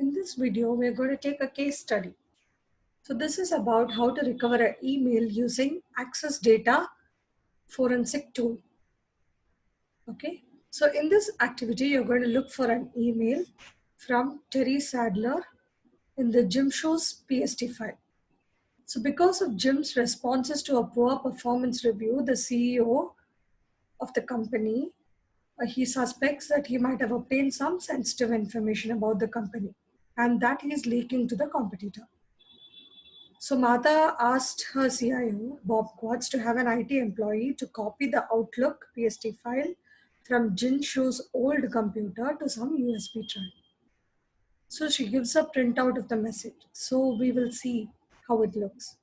In this video, we're going to take a case study. So this is about how to recover an email using Access Data forensic tool. Okay. So in this activity, you're going to look for an email from Terry Sadler in the Jim Show's PST file. So because of Jim's responses to a poor performance review, the CEO of the company, he suspects that he might have obtained some sensitive information about the company and that he is leaking to the competitor. So Martha asked her CIO, Bob Quartz, to have an IT employee to copy the Outlook PST file from Jin Shu's old computer to some USB drive. So she gives a printout of the message. So we will see how it looks.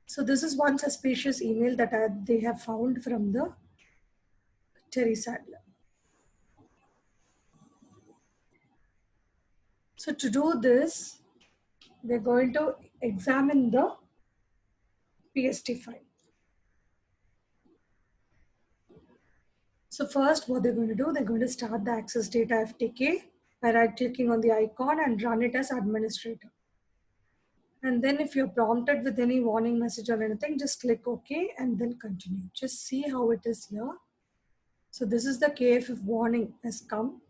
So this is one suspicious email that they have found from the Terry Sadler. So to do this, they're going to examine the PST file. So first, what they're going to do, they're going to start the Access Data FTK by right-clicking on the icon and run it as administrator. And then if you're prompted with any warning message or anything, just click OK and then continue. Just see how it is here. So this is the KFF warning has come.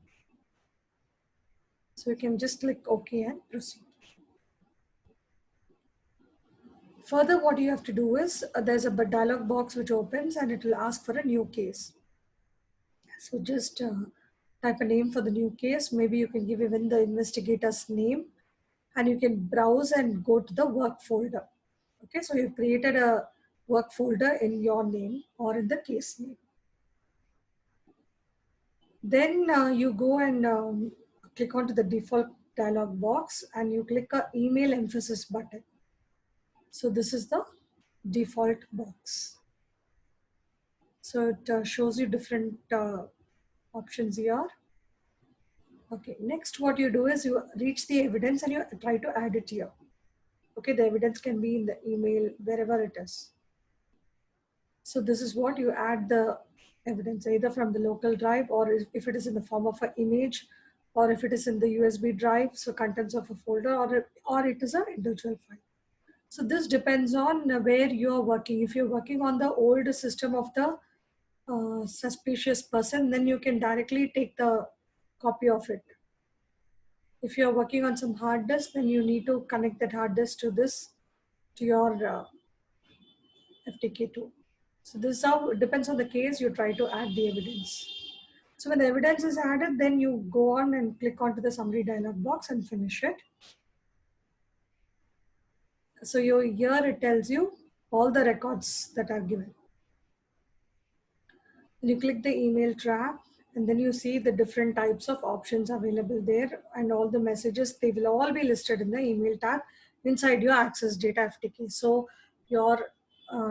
So you can just click OK and proceed. Further, what you have to do is there's a dialog box which opens and it will ask for a new case. So just type a name for the new case. Maybe you can give even the investigator's name and you can browse and go to the work folder. Okay, so you've created a work folder in your name or in the case name. Then you go and click onto the default dialog box and you click a email emphasis button. So this is the default box. So it shows you different options here. Okay, next what you do is you reach the evidence and you try to add it here. Okay, the evidence can be in the email, wherever it is. So this is what you add the evidence, either from the local drive or if it is in the form of an image or if it is in the USB drive, so contents of a folder or it is an individual file. So this depends on where you are working. If you're working on the old system of the suspicious person, then you can directly take the copy of it. If you're working on some hard disk, then you need to connect that hard disk to your FTK tool. So this is how it depends on the case you try to add the evidence. So when the evidence is added, then you go on and click onto the summary dialog box and finish it. So here it tells you all the records that are given. And you click the email trap and then you see the different types of options available there and all the messages, they will all be listed in the email tab inside your Access Data FTK. So your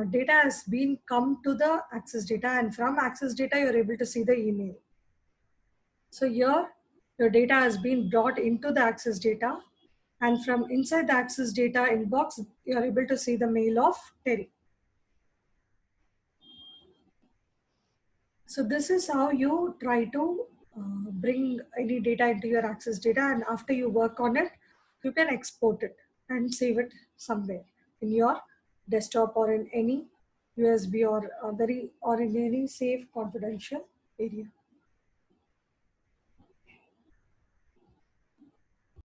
data has been come to the Access Data and from Access Data, you're able to see the email. So here your data has been brought into the Access Data and from inside the Access Data inbox, you're able to see the mail of Terry. So this is how you try to bring any data into your Access Data, and after you work on it, you can export it and save it somewhere in your desktop or in any USB or in any safe confidential area.